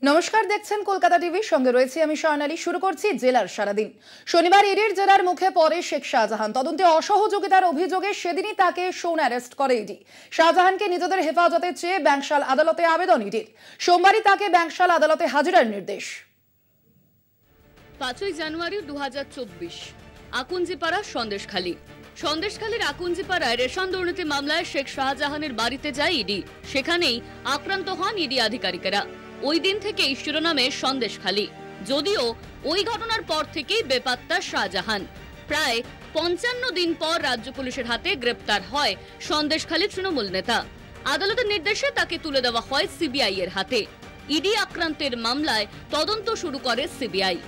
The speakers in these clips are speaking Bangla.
নমস্কার, দেখছেন কলকাতা টিভির সঙ্গে রয়েছে আমি স্বর্ণালী। শুরু করছি জেলার সারাদিন। শনিবার ইডির জেরার মুখে পড়ে শেখ শাহজাহান। তদন্তে অসহযোগিতার অভিযোগে সেদিনই তাকে সোন অ্যারেস্ট করে ইডি। শাহজাহানকে নিজেদের হেফাজতে চেয়ে ব্যাংশাল আদালতে আবেদন ইডির। সোমবারই তাকে ব্যাংশাল আদালতে হাজিরার নির্দেশ। 5ই জানুয়ারি 2024 আকুঞ্জিপাড়া সন্দেশখালীর আকুঞ্জিপাড়ায় রেশন দুর্নীতি মামলায় শেখ শাহজাহানের বাড়িতে যায় ইডি। সেখানেই আক্রান্ত হন ইডি আধিকারিকেরা। ওই দিন থেকেই শিরোনামে সন্দেশখালী, যদিও ওই ঘটনার পর থেকেই বেপাত্তা শাহজাহান। প্রায় 55 দিন পর রাজ্য পুলিশের হাতে গ্রেপ্তার হয় সন্দেশখালী তৃণমূল নেতা। আদালতের নির্দেশে তাকে তুলে দেওয়া হয় সিবিআই এর হাতে। ইডি আক্রান্তের মামলায় তদন্ত শুরু করে সিবিআই।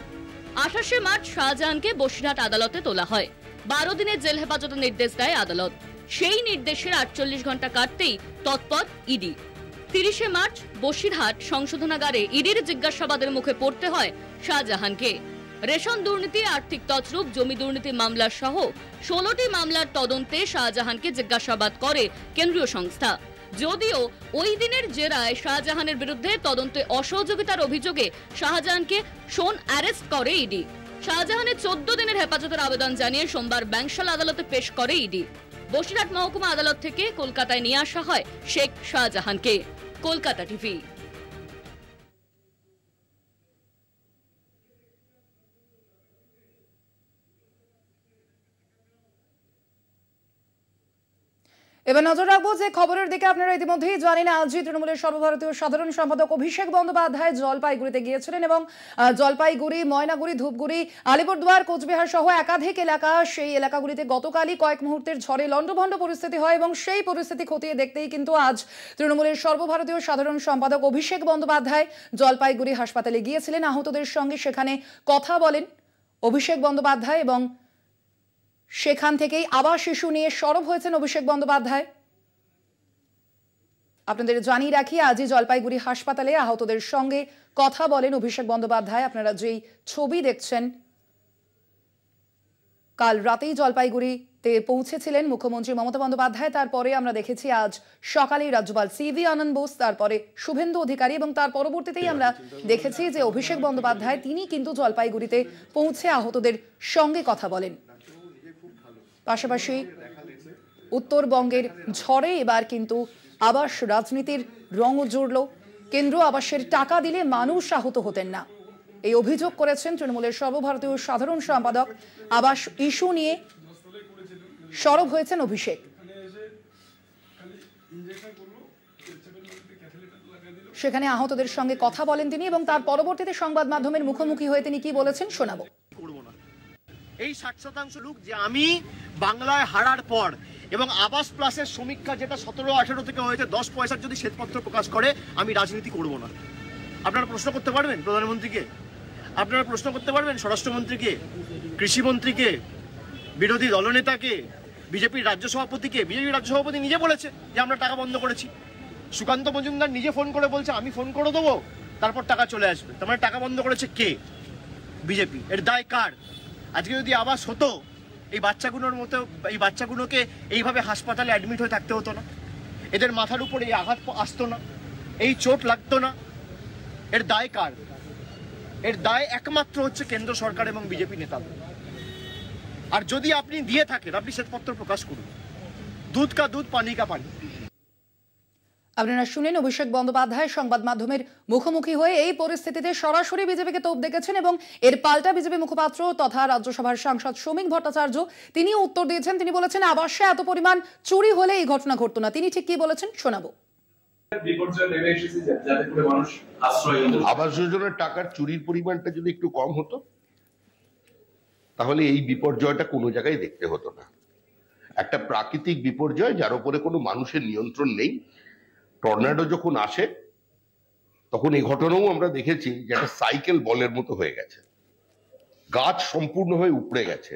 28শে মার্চ শাহজাহানকে বসিরহাট আদালতে তোলা হয়। 12 দিনের জেল হেফাজতের নির্দেশ দেয় আদালত। সেই নির্দেশের 48 ঘন্টা কাটতেই তৎপর ইডি। 30শে মার্চ বসিরহাট সংশোধনাগারে ইডির জিজ্ঞাসাবাদের মুখে পড়তে হয় শাহজাহানকে। রেশন দুর্নীতি, আর্থিক তছরূপ, জমি দুর্নীতি মামলা সহ 16টি মামলার তদন্তে শাহজাহানকে জিজ্ঞাসাবাদ করে কেন্দ্রীয় সংস্থা। যদিও ওই দিনের জেরায় শাহজাহানের বিরুদ্ধে তদন্তে অসহযোগিতার অভিযোগে শাহজাহানকে সোন অ্যারেস্ট করে ইডি। শাহজাহানের 14 দিনের হেফাজতের আবেদন জানিয়ে সোমবার ব্যাংশাল আদালতে পেশ করে ইডি। বসিরহাট মহকুমা আদালত থেকে কলকাতায় নিয়ে আসা হয় শেখ শাহজাহানকে। কলকাতা টিভি। এবার নজর রাখবো যে খবরের দিকে। আপনারা ইতিমধ্যেই জানেন, আজই তৃণমূলের সর্বভারতীয় সাধারণ সম্পাদক অভিষেক বন্দ্যোপাধ্যায় জলপাইগুড়িতে গিয়েছিলেন এবং জলপাইগুড়ি, ময়নাগুড়ি, ধূপগুড়ি, আলিপুরদুয়ার, কোচবিহার সহ একাধিক এলাকা, সেই এলাকাগুলিতে গতকালই কয়েক মুহূর্তের ঝড়ে লণ্ডভণ্ড পরিস্থিতি হয় এবং সেই পরিস্থিতি খতিয়ে দেখতেই কিন্তু আজ তৃণমূলের সর্বভারতীয় সাধারণ সম্পাদক অভিষেক বন্দ্যোপাধ্যায় জলপাইগুড়ি হাসপাতালে গিয়েছিলেন। আহতদের সঙ্গে সেখানে কথা বলেন অভিষেক বন্দ্যোপাধ্যায় এবং সেখান থেকেই আবার শিশু নিয়ে সরব হয়েছেন অভিষেক বন্দ্যোপাধ্যায়। আপনাদের জানিয়ে রাখি, আজই জলপাইগুড়ি হাসপাতালে আহতদের সঙ্গে কথা বলেন অভিষেক বন্দ্যোপাধ্যায়। আপনারা যেই ছবি দেখছেন, কাল রাতেই জলপাইগুড়িতে পৌঁছেছিলেন মুখ্যমন্ত্রী মমতা বন্দ্যোপাধ্যায়। তারপরে আমরা দেখেছি আজ সকালেই রাজ্যপাল সিভি আনন্দ বোস, তারপরে শুভেন্দু অধিকারী এবং তার পরবর্তীতেই আমরা দেখেছি যে অভিষেক বন্দ্যোপাধ্যায় তিনি কিন্তু জলপাইগুড়িতে পৌঁছে আহতদের সঙ্গে কথা বলেন। পাশাপাশি উত্তরবঙ্গের ঝড়ে এবার কিন্তু আবাস রাজনীতির রঙও জুড়ল। কেন্দ্র আবাসের টাকা দিলে মানুষ আহত হতেন না, এই অভিযোগ করেছেন তৃণমূলের সর্বভারতীয় সাধারণ সম্পাদক। আবাস ইস্যু নিয়ে সরব হয়েছেন অভিষেক। সেখানে আহতদের সঙ্গে কথা বলেন তিনি এবং তার পরবর্তীতে সংবাদ মাধ্যমের মুখোমুখি হয়ে তিনি কি বলেছেন শোনাবো। এই 60% লোক যে আমি বাংলায় হারার পর এবং আবাস প্লাসের সমীক্ষা যেটা 17-18 থেকে হয়েছে 10 পয়সার যদি শ্বেতপত্র প্রকাশ করে আমি রাজনীতি করব না। আপনারা প্রশ্ন করতে পারবেন প্রধানমন্ত্রীকে, আপনারা প্রশ্ন করতে পারবেন স্বরাষ্ট্রমন্ত্রীকে, কৃষিমন্ত্রীকে, বিরোধী দলনেতাকে, বিজেপির রাজ্য সভাপতিকে। বিজেপির রাজ্য সভাপতি নিজে বলেছে যে আমরা টাকা বন্ধ করেছি। সুকান্ত মজুমদার নিজে ফোন করে বলছে আমি ফোন করে দেবো, তারপর টাকা চলে আসবে। তার মানে টাকা বন্ধ করেছে কে? বিজেপি। এর দায় কার? আজকে যদি আবাস হতো, এই বাচ্চাগুলোকে এইভাবে হাসপাতালে অ্যাডমিট হয়ে থাকতে হতো না, এদের মাথার উপর এই আঘাত আসতো না, এই চোট লাগতো না। এর দায় কার? এর দায় একমাত্র হচ্ছে কেন্দ্র সরকার এবং বিজেপি নেতাদের। আর যদি আপনি দিয়ে থাকেন, আপনি শ্বেতপত্র প্রকাশ করুন। দুধ কা দুধ, পানি কা পানি। আপনারা শুনেন অভিষেক বন্দ্যোপাধ্যায় সংবাদ মাধ্যমের মুখোমুখি হয়ে এই পরিস্থিতিতে সরাসরি বিজেপিকে তোপ দেখেছেন এবং এর পাল্টা বিজেপি মুখপাত্র তথা রাজ্যসভার সাংসদ শ্রমিক ভট্টাচার্য তিনিও উত্তর দিয়েছেন। তিনি বলেছেন আবাসে এত পরিমাণ চুরি হলে এই ঘটনা ঘটতো না। তিনি ঠিক কি বলেছেন শোনাবো। আবাস যোজনার টাকার চুরির পরিমাণটা যদি একটু কম হতো তাহলে এই বিপর্যয়টা কোনো জায়গায় দেখতে হতো না। একটা প্রাকৃতিক বিপর্যয় যার উপরে কোনো মানুষের নিয়ন্ত্রণ নেই। টর্নেডো যখন আসে তখন এই ঘটনাও আমরা দেখেছি যে একটা সাইকেল বলের মতো হয়ে গেছে। গাছ সম্পূর্ণভাবে উপড়ে গেছে,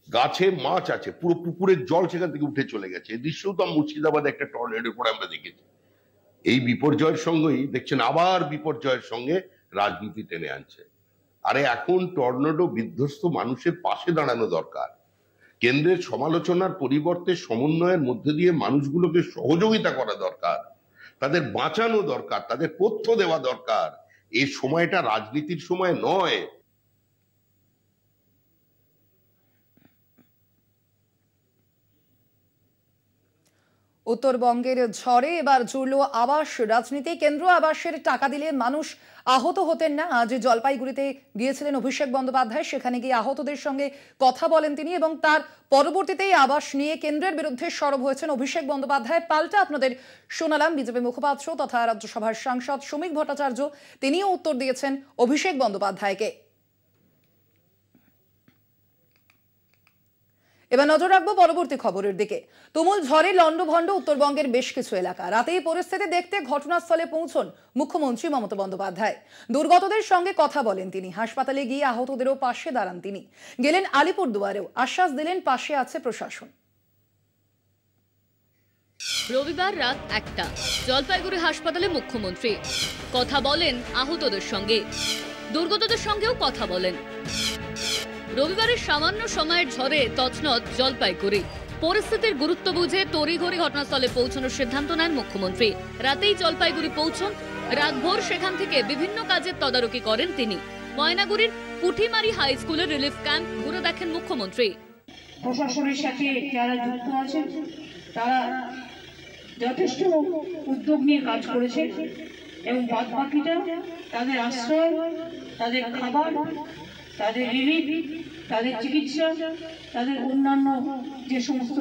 গাছে মাছ আছে, পুরো পুকুরের জল সেখান থেকে উঠে চলে গেছে। এই দৃশ্যও তো মুর্শিদাবাদে একটা টর্নেডোর পরে আমরা দেখেছি। এই বিপর্যয়ের সঙ্গেই দেখছেন আবার বিপর্যয়ের সঙ্গে রাজনীতি টেনে আনছে। আরে এখন টর্নেডো বিধ্বস্ত মানুষের পাশে দাঁড়ানো দরকার। কেন্দ্রের সমালোচনার পরিবর্তে সমন্বয়ের মধ্যে দিয়ে মানুষগুলোকে সহযোগিতা করা দরকার, তাদের বাঁচানো দরকার, তাদের তথ্য দেওয়া দরকার। এই সময়টা রাজনীতির সময় নয়। উত্তরবঙ্গের ঝড়ে এবার জুড়ল আবাস রাজনীতি। কেন্দ্র আবাসের টাকা দিলে মানুষ আহত হতেন না। আজ জলপাইগুড়িতে গিয়েছিলেন অভিষেক বন্দ্যোপাধ্যায়, সেখানে গিয়ে আহতদের সঙ্গে কথা বলেন তিনি এবং তার পরবর্তীতেই আবাস নিয়ে কেন্দ্রের বিরুদ্ধে সরব হয়েছেন অভিষেক বন্দ্যোপাধ্যায়। পাল্টা আপনাদের শোনালাম বিজেপি মুখপাত্র তথা রাজ্যসভার সাংসদ শ্রমিক ভট্টাচার্য, তিনিও উত্তর দিয়েছেন অভিষেক বন্দ্যোপাধ্যায়কে। এবার নজর রাখবো পরবর্তী খবরের দিকে। তুমুল ঝড়ে লন্ডভন্ড উত্তরবঙ্গের বেশ কিছু এলাকা। রাতেই পরিস্থিতি দেখতে ঘটনাস্থলে পৌঁছন মুখ্যমন্ত্রী মমতা বন্দ্যোপাধ্যায়। দুর্গতদের সঙ্গে কথা বলেন তিনি, হাসপাতালে গিয়ে আহতদেরও পাশে দাঁড়ান তিনি। গেলেন আলিপুরদুয়ারেও, আশ্বাস দিলেন পাশে আছে প্রশাসন। রবিবার রাত 1টা জলপাইগুড়ি হাসপাতালে মুখ্যমন্ত্রী কথা বলেন আহতদের সঙ্গে, দুর্গতদের সঙ্গেও কথা বলেন। রবিবারের সামান্য সময়ের ঝড়ে তছনছ জলপাইগুড়ি। পরিস্থিতির গুরুত্ব বুঝে তড়িঘড়ি ঘটনাস্থলে পৌঁছানোর সিদ্ধান্ত নেন মুখ্যমন্ত্রী। রাতেই জলপাইগুড়ি পৌঁছন। রাতভর সেখান থেকে বিভিন্ন কাজের তদারকি করেন তিনি। ময়নাগুড়ির পুঠিমারি হাই স্কুলের রিলিফ ক্যাম্প ঘুরে দেখেন মুখ্যমন্ত্রী। প্রশাসনের সাথে যারা যুক্ত আছেন তারা যথেষ্ট উদ্যোগ নিয়ে কাজ করেছেন এবং বাদ বাকিটা তাদের আশ্রয়, তাদের খাবার, তাদের রিলিফ, তাদের চিকিৎসা, তাদের অন্যান্য যে সমস্ত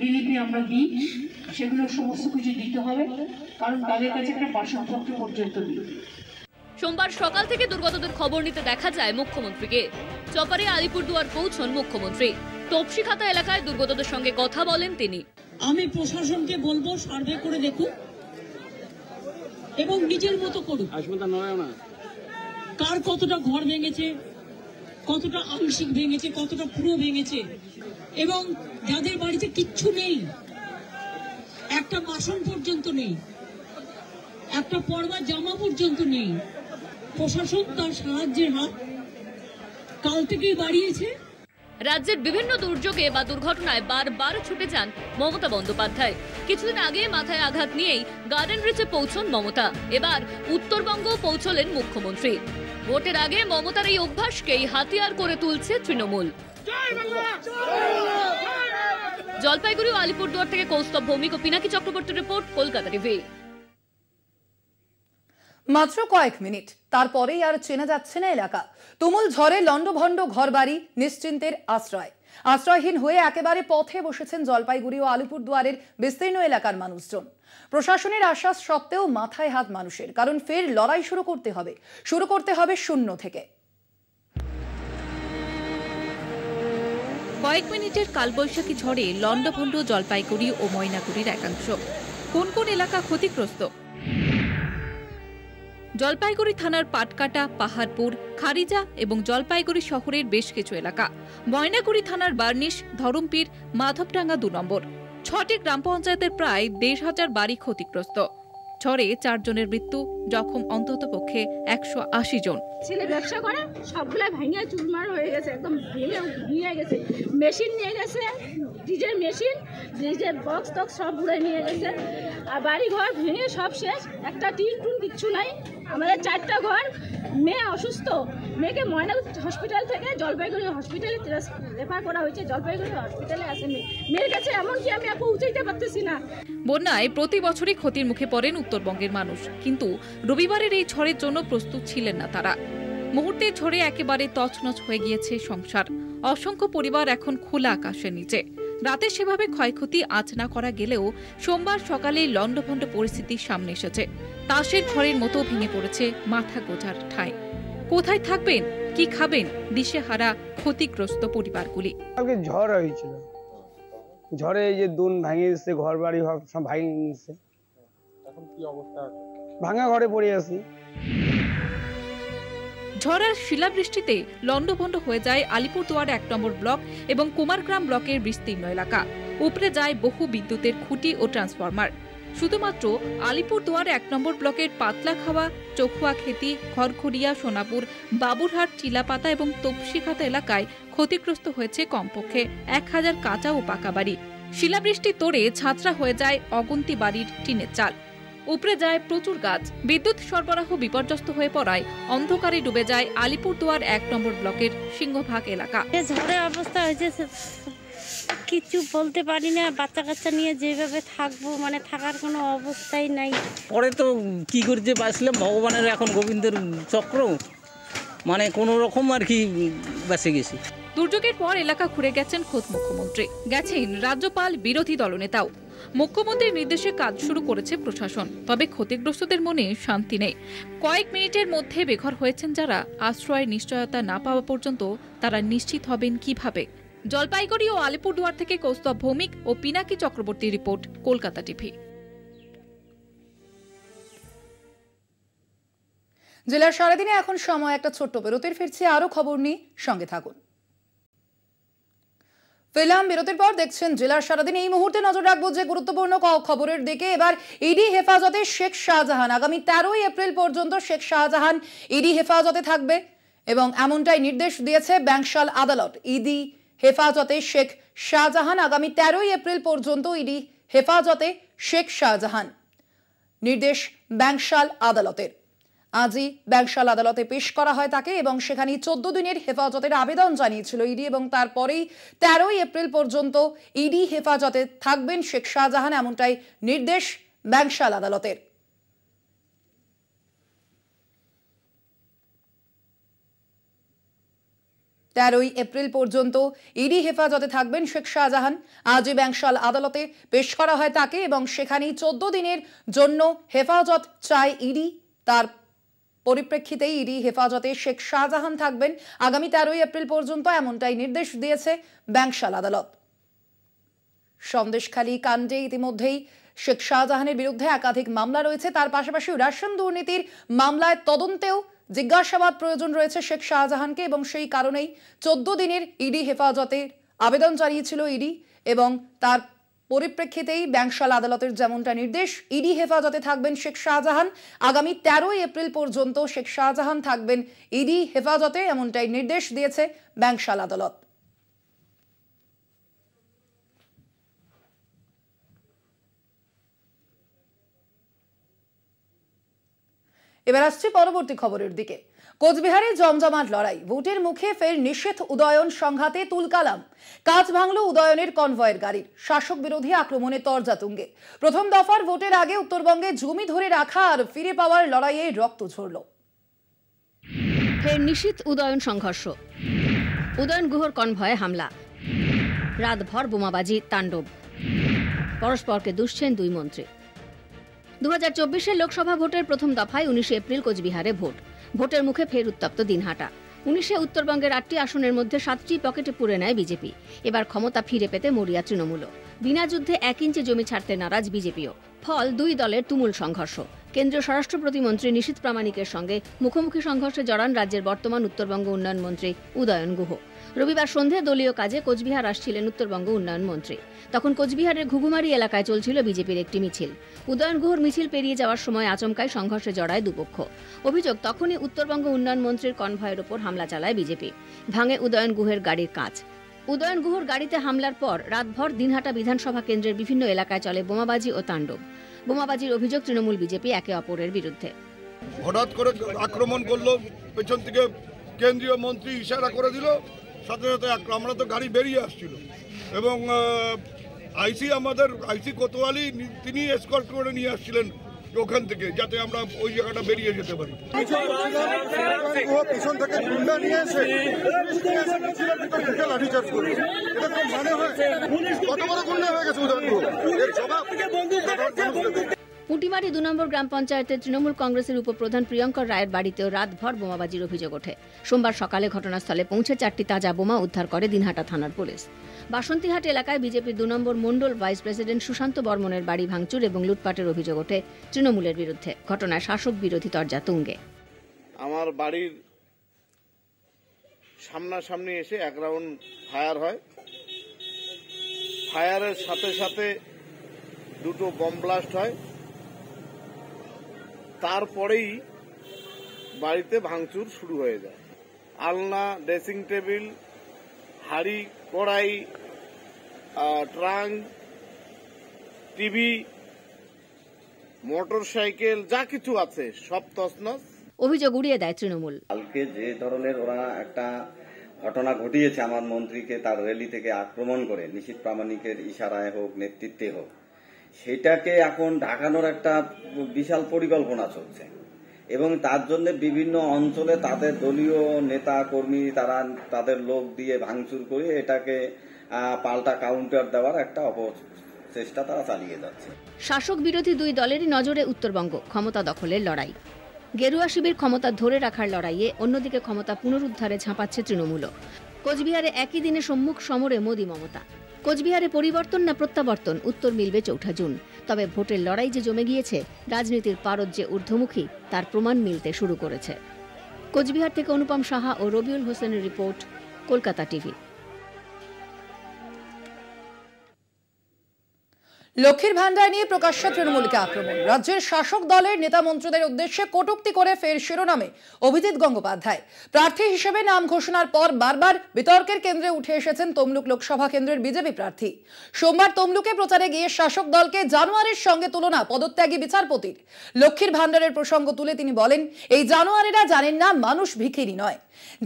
রিলিফে আমরা দিই সেগুলো সমস্ত কিছু দিতে হবে, কারণ তাদের কাছে একটা বাসনপত্র পর্যন্ত দিই। সোমবার সকাল থেকে দুর্গতদের খবর নিতে দেখা যায় মুখ্যমন্ত্রীকে। চপারে আলিপুরদুয়ার পৌঁছন মুখ্যমন্ত্রী। তপসিখাতা এলাকায় দুর্গতদের সঙ্গে কথা বলেন তিনি। আমি প্রশাসনকে বলবো সার্ভে করে দেখুন এবং নিজের মতো করুন। কার কতটা ঘর ভেঙেছে, কতটা আংশিক ভেঙেছে, কতটা পুরো ভেঙেছে, এবং যাদের বাড়িতে কিচ্ছু নেই, একটা বাসন পর্যন্ত নেই, একটা পরবা জামা পর্যন্ত নেই, প্রশাসন তার সাহায্যের হাত কাল থেকেই বাড়িয়েছে। রাজ্যের বিভিন্ন দুর্যোগে বা দুর্ঘটনায় বারবার ছুটে যান মমতা বন্দ্যোপাধ্যায়। কিছুদিন আগে মাথায় আঘাত নিয়েই গার্ডেন রিচে পৌঁছন মমতা। এবার উত্তরবঙ্গ পৌঁছলেন মুখ্যমন্ত্রী। ভোটের আগে মমতার এই অভ্যাসকেই হাতিয়ার করে তুলছে তৃণমূল। জলপাইগুড়ি ও আলিপুরদুয়ার থেকে কৌস্তব ভৌমিক ও পিনাকি চক্রবর্তীর রিপোর্ট, কলকাতা টিভি। মাত্র কয়েক মিনিট, তারপরেই আর চেনা যাচ্ছে না এলাকা। তুমুল ঝড়ে লন্ডভন্ড ঘরবাড়ি, নিশ্চিন্তের আশ্রয়। আশ্রয়হীন হয়ে একেবারে পথে বসেছেন জলপাইগুড়ি ও আলিপুরদুয়ারের বিস্তীর্ণ এলাকার মানুষজন। প্রশাসনের আশ্বাস সত্ত্বেও মাথায় হাত মানুষের, কারণ ফের লড়াই শুরু করতে হবে শূন্য থেকে। কয়েক মিনিটের কালবৈশাখী ঝড়ে লন্ডভন্ড জলপাইগুড়ি ও ময়নাগুড়ির একাংশ। কোন কোন এলাকা ক্ষতিগ্রস্ত? জলপাইগুড়ি থানার পাটকাটা, পাহাড়পুর, খারিজা এবং জলপাইগুড়ি শহরের বেশ কিছু এলাকা। ময়নাগুড়ি থানার বার্নিশ, ধরমপীর, মাধবডাঙ্গা 2 নম্বর। 6টি গ্রাম পঞ্চায়েতের প্রায় 1,500 বাড়ি ক্ষতিগ্রস্ত। ঝড়ে 4 জনের মৃত্যু, জখম অন্তত পক্ষে 180 জন। ছেলে ব্যবসা করে, সবগুলো ভেঙে চুরমার হয়ে গেছে, একদম ভেঙে নিয়ে গেছে। মেশিন নিয়ে গেছে, ডিজের মেশিন, ডিজের বক্স টক্স সব উড়ে নিয়ে গেছে। আর বাড়ি ঘর ভেঙে সব শেষ, একটা টিন টুন কিচ্ছু নাই। আমাদের 4টা ঘর। মেয়ে অসুস্থ, মেয়েকে ময়নাগুড়ি হসপিটাল থেকে জলপাইগুড়ি হসপিটালে রেফার করা হয়েছে। জলপাইগুড়ি হসপিটালে আসেনি, মেয়ের কাছে এমনকি আমি পৌঁছাইতে পারতেছি না। বন্যায় প্রতি বছরই ক্ষতির মুখে পড়েন উত্তরবঙ্গের মানুষ, কিন্তু রবিবারের এই ঝড়ের জন্য প্রস্তুত ছিলেন না তারা। মুহূর্তে ঝড়ে একেবারে তছনছ হয়ে গিয়েছে সংসার। অসংখ্য পরিবার এখন খোলা আকাশের নিচে। রাতে সেভাবে ক্ষয়ক্ষতি আঁচ না করা গেলেও সোমবার সকালে লন্ডভন্ড পরিস্থিতির সামনে এসেছে। তাসের ঘরের মতো ভেঙে পড়েছে মাথা গোজার ঠাঁই। কোথায় থাকবেন, কি খাবেন, দিশেহারা ক্ষতিগ্রস্ত পরিবারগুলি। কালকে ঝড় হয়েছিল, ঝড়ে এই যে দুন ভেঙে গেছে, ঘর বাড়ি সব ভেঙে গেছে। এখন কি অবস্থা? ভাঙা ঘরে পড়ে আছি। ঝড়ের শিলাবৃষ্টিতে লন্ডভন্ড হয়ে যায় আলিপুরদুয়ার 1 নম্বর ব্লক এবং কুমারগ্রাম ব্লকের বিস্তীর্ণ এলাকা। উপড়ে যায় বহু বিদ্যুতের খুঁটি ও ট্রান্সফরমার। শুধুমাত্র আলিপুরদুয়ার 1 নম্বর ব্লকের পাতলাখাওয়া, চকুয়াখেতি, খড়খড়িয়া, সোনাপুর, বাবুরহাট, চিলাপাতা এবং তপসিখাতা এলাকায় ক্ষতিগ্রস্ত হয়েছে কমপক্ষে 1000 কাঁচা ও পাকা বাড়ি। শিলাবৃষ্টি তোড়ে ছাঁচড়া হয়ে যায় অগুন্তি বাড়ির টিনের চাল। উপড়ে যায় প্রচুর গাছ। বিদ্যুৎ সরবরাহ বিপর্যস্ত হয়ে পড়ায় অন্ধকারে ডুবে যায় আলিপুরদুয়ার 1 নম্বর ব্লকের সিংহভাগ এলাকা। ঝড়ের অবস্থা হয়েছে, কিছু বলতে পারি না। বাচ্চা কাচ্চা নিয়ে যেভাবে থাকবো, মানে থাকার কোনো অবস্থাই নাই। পরে তো কি করতে পারছিলাম, ভগবানের এখন গোবিন্দের চক্র, মানে কোনো রকম আর কি বেঁচে গেছি। দুর্যোগের পর এলাকা ঘুরে গেছেন খোদ মুখ্যমন্ত্রী, গেছেন রাজ্যপাল, বিরোধী দলনেতাও। মুখ্যমন্ত্রীর নির্দেশে কাজ শুরু করেছে প্রশাসন, তবে ক্ষতিগ্রস্তদের মনে শান্তি নেই। কয়েক মিনিটের মধ্যে বেঘর হয়েছেন যারা। আশ্রয়ের নিশ্চয়তা না পাওয়া পর্যন্ত তারা নিশ্চিত হবেন কিভাবে? জলপাইগুড়ি ও আলিপুরদুয়ার থেকে কৌস্তব ভৌমিক ও পিনাকি চক্রবর্তী রিপোর্ট, কলকাতা টিভি। জেলার সারাদিনে এখন সময় একটা ছোট্ট বিরতির, ফিরছি আরো খবর নিয়ে, সঙ্গে থাকুন। ফিল্ম বিরতির পর দেখছেন জেলার সারাদিন। এই মুহূর্তে নজর রাখবো যে গুরুত্বপূর্ণ খবরের দিকে। এবার ইডি হেফাজতে শেখ শাহজাহান। আগামী 13 এপ্রিল পর্যন্ত শেখ শাহজাহান ইডি হেফাজতে থাকবে এবং এমনটাই নির্দেশ দিয়েছে ব্যাংশাল আদালত। ইডি হেফাজতে শেখ শাহজাহান, আগামী 13 এপ্রিল পর্যন্ত ইডি হেফাজতে শেখ শাহজাহান, নির্দেশ ব্যাংশাল আদালতের। আজই ব্যাংশাল আদালতে পেশ করা হয় তাকে এবং সেখানে 14 দিনের হেফাজতের আবেদন জানিয়েছিল ইডি এবং তারপরেই 13 এপ্রিল পর্যন্ত ইডি হেফাজতে থাকবেন শেখ শাহজাহান, এমনটাই নির্দেশ ব্যাংশাল আদালতের। তেরোই এপ্রিল পর্যন্ত ইডি হেফাজতে থাকবেন শেখ শাহজাহান। আজই ব্যাংশাল আদালতে পেশ করা হয় তাকে এবং সেখানেই 14 দিনের জন্য হেফাজত চায় ইডি। তার পরিপ্রেক্ষিতেই ইডি হেফাজতে শেখ শাহজাহান থাকবেন আগামী 13 এপ্রিল পর্যন্ত, এমনটাই নির্দেশ দিয়েছে ব্যাংশাল আদালত। সন্দেশখালী কাণ্ডে ইতিমধ্যেই শেখ শাহজাহানের বিরুদ্ধে একাধিক মামলা রয়েছে। তার পাশাপাশি রেশন দুর্নীতির মামলায় তদন্তেও জিজ্ঞাসাবাদ প্রয়োজন রয়েছে শেখ শাহজাহানকে এবং সেই কারণেই 14 দিনের ইডি হেফাজতের আবেদন জানিয়েছিল ইডি এবং তার পরিপ্রেক্ষিতেই ব্যাংশাল আদালতের যেমনটা নির্দেশ, ইডি হেফাজতে থাকবেন শেখ শাহজাহান। আগামী 13 এপ্রিল পর্যন্ত শেখ শাহজাহান থাকবেন ইডি হেফাজতে, এমনটাই নির্দেশ দিয়েছে ব্যাংশাল আদালত। এবার আসছে পরবর্তী খবরের দিকে। কোচবিহারে জমজমাট লড়াই, ভোটের মুখে ফের নিষেধ উদয়ন সংঘাতে তুলকালাম। কাজ ভাঙল উদয়নের কনভয়ের গাড়ির। শাসক বিরোধী আক্রমণে তরজা তুঙ্গে। প্রথম দফার ভোটের আগে উত্তরবঙ্গে জমি ধরে রাখা আর ফিরে পাওয়ার লড়াইয়ে রক্ত ঝরল। ফের নিষিদ্ধ উদয়ন সংঘর্ষ, উদয়ন গুহর কনভয়ে হামলা, রাতভর বোমাবাজি তাণ্ডব, পরস্পরকে দুষছেন দুই মন্ত্রী। 2024 লোকসভা ভোটের প্রথম দফায় 19 এপ্রিল কোচবিহারে ভোট। ভোটের মুখে ফের উত্তপ্ত দিনহাটা। 19 উত্তরবঙ্গের 8টি আসনের মধ্যে 7টি পকেটে পুরে নেয় বিজেপি। এবার ক্ষমতা ফিরে পেতে মরিয়া তৃণমূলও। বিনা যুদ্ধে 1 ইঞ্চি জমি ছাড়তে নারাজ বিজেপিও। ফল দুই দলের তুমুল সংঘর্ষ। কেন্দ্রীয় স্বরাষ্ট্র প্রতিমন্ত্রী নিশীথ প্রামাণিকের সঙ্গে মুখোমুখি সংঘর্ষে জড়ান রাজ্যের বর্তমান উত্তরবঙ্গ উন্নয়ন মন্ত্রী উদয়ন গুহ। রবিবার সন্ধে দলীয় কাজে কোচবিহার আসছিলেন উত্তরবঙ্গ উন্নয়ন মন্ত্রী। তখন কোচবিহারের ঘুঘুমারি এলাকায় চলছিল বিজেপির একটি মিছিল। উদয়ন গুহর মিছিল পেরিয়ে যাওয়ার সময় আচমকাই সংঘর্ষে জড়ায় দুপক্ষ। অভিযোগ, তখনই উত্তরবঙ্গ উন্নয়ন মন্ত্রীর কনভয়ের ওপর হামলা চালায় বিজেপি। ভাঙে উদয়ন গুহের গাড়ির কাঁচ। উদয়ন গুহর গাড়িতে হামলার পর রাতভর দিনহাটা বিধানসভা কেন্দ্রের বিভিন্ন এলাকায় চলে বোমাবাজি ও তাণ্ডব। বোমাবাজির অভিযোগ তৃণমূল বিজেপি একে অপরের বিরুদ্ধে। হঠাৎ করে আক্রমণ করলো, পেছন থেকে কেন্দ্রীয় মন্ত্রী ইশারা করে দিল, সাথে সাথে আমরা তো গাড়ি বেরিয়ে আসছিল এবং আইসি কোতোয়ালি তিনি এসকর্ট করে নিয়ে আসছিলেন ওখান থেকে, যাতে আমরা ওই জায়গাটা বেরিয়ে যেতে পারি। পিছন থেকে গুন্ডা নিয়ে এসে লাঠিচার্জ করে, এটা তো মানে হয় কত বড় গুন্ডা হয়ে গেছে উদাহরণ। পুটিমারি 2 নম্বর গ্রাম পঞ্চায়েতের তৃণমূল কংগ্রেসের উপপ্রধান প্রিয়ঙ্কর রায়ের বাড়িতেও রাতভর বোমাবাজির অভিযোগ ওঠে। সোমবার সকালে ঘটনাস্থলে পৌঁছে 4টি তাজা বোমা উদ্ধার করে দিনহাটা থানার পুলিশ। বাসন্তীহাট এলাকায় বিজেপির 2 নম্বর মণ্ডল ভাইস প্রেসিডেন্ট সুশান্ত বর্মনের বাড়ি ভাঙচুর এবং লুটপাটের অভিযোগ ওঠে তৃণমূলের বিরুদ্ধে। ঘটনায় শাসক বিরোধী তরজা তুঙ্গে। আমার বাড়ির সামনাসামনি এসে 1 রাউন্ড ফায়ার হয়। ফায়ারের সাথে সাথে 2টো বম ব্লাস্ট হয়। তারপরেই বাড়িতে ভাঙচুর শুরু হয়ে যায়। আলনা, ড্রেসিং টেবিল, হাড়ি, কড়াই, ট্রাঙ্ক, টিভি, মোটর সাইকেল যা কিছু আছে সব তছনছ। অভিযোগ উড়িয়ে দেয় তৃণমূল। কালকে যে ধরনের ওরা একটা ঘটনা ঘটিয়েছে, আমার মন্ত্রীকে তার র্যালি থেকে আক্রমণ করে নিশীথ প্রামাণিকের ইশারায় হোক, নেতৃত্বে হোক, সেটাকে এখন ঢাকানোর একটা বিশাল পরিকল্পনা চলছে এবং তার জন্য বিভিন্ন অঞ্চলে তাদের দলীয় নেতা কর্মী তারা তাদের লোক দিয়ে ভাঙচুর করে এটাকে পাল্টা কাউন্টার দেওয়ার একটা অপচেষ্টা তারা চালিয়ে যাচ্ছে। শাসক বিরোধী দুই দলেরই নজরে উত্তরবঙ্গ ক্ষমতা দখলের লড়াই। গেরুয়া শিবির ক্ষমতা ধরে রাখার লড়াইয়ে অন্যদিকে ক্ষমতা পুনরুদ্ধারে ঝাঁপাচ্ছে তৃণমূল। কোচবিহারে একই দিনে সম্মুখ সমরে মোদি মমতা। কোচবিহারে পরিবর্তন না প্রত্যাবর্তন, উত্তর মিলবে ৪ জুন। তবে ভোটের লড়াই যে জমে গিয়েছে, রাজনীতির পারদ যে ঊর্ধ্বমুখী তার প্রমাণ মিলতে শুরু করেছে। কোচবিহার থেকে অনুপম সাহা ও রবিউল হোসেনের রিপোর্ট, কলকাতা টিভি। লক্ষ্মীর ভান্ডার নিয়ে প্রকাশ্য তৃণমূলকে আক্রমণ। রাজ্যের শাসক দলের নেতা মন্ত্রীদের উদ্দেশ্যে কটূক্তি করে ফের শিরোনামে অভিজিৎ গঙ্গোপাধ্যায়। প্রার্থী হিসেবে নাম ঘোষণার পর বারবার বিতর্কের কেন্দ্রে উঠে এসেছেন তমলুক লোকসভা কেন্দ্রের বিজেপি প্রার্থী। সোমবার তমলুকে প্রচারে গিয়ে শাসক দলকে জানোয়ারের সঙ্গে তুলনা পদত্যাগী বিচারপতির। লক্ষ্মীর ভান্ডারের প্রসঙ্গ তুলে তিনি বলেন, এই জানোয়ারেরা জানেন না মানুষ ভিখিরি নয়।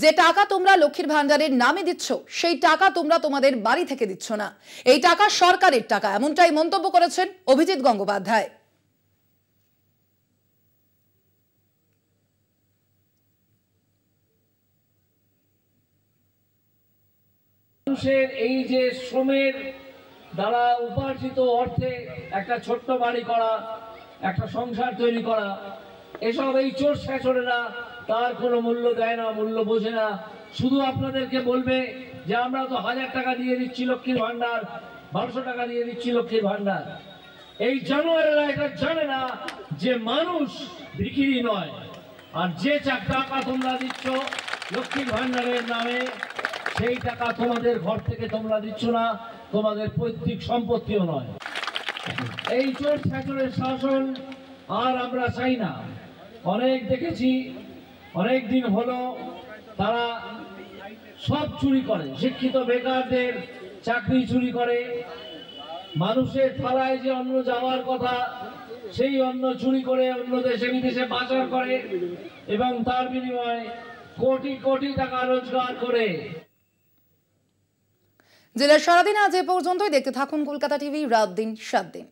যে টাকা তোমরা লক্ষ্মীর ভান্ডারের নামে দিচ্ছ, সেই টাকা তোমরা তোমাদের বাড়ি থেকে দিচ্ছ না, এই টাকা সরকারের টাকা, এমনটাই মন্তব্য করেছেন অভিজিৎ গঙ্গোপাধ্যায়। মানুষের এই যে শ্রমের দ্বারা উপার্জিত অর্থে একটা ছোট্ট বাড়ি করা, একটা সংসার তৈরি করা, এসব এই চোর ছেচোরেরা তার কোনো মূল্য দেয় না, মূল্য বোঝে না। শুধু আপনাদেরকে বলবে যে আমরা তো 1000 টাকা দিয়ে দিচ্ছি লক্ষ্মীর ভান্ডার, 1200 টাকা দিয়ে দিচ্ছি লক্ষ্মীর ভান্ডার। এই জানোয়ারেরা এটা জানে না যে মানুষ ভিখিরি নয়। আর যে টাকা তোমরা দিচ্ছ লক্ষ্মীর ভান্ডারের নামে, সেই টাকা তোমাদের ঘর থেকে তোমরা দিচ্ছ না, তোমাদের পৈতৃক সম্পত্তিও নয়। এই চোর ছেচোরের শাসন আর আমরা চাই না। অনেক দেখেছি, অনেক দিন হলো তারা সব চুরি করে, শিক্ষিত বেকারদের চাকরি চুরি করে, মানুষের থালায় যে অন্ন যাওয়ার কথা সেই অন্ন চুরি করে অন্য দেশে বিদেশে পাচার করে এবং তার বিনিময়ে কোটি কোটি টাকা রোজগার করে। জেলার সারাদিন আজ এ পর্যন্তই। দেখতে থাকুন কলকাতা টিভি, রাত দিন 7 দিন।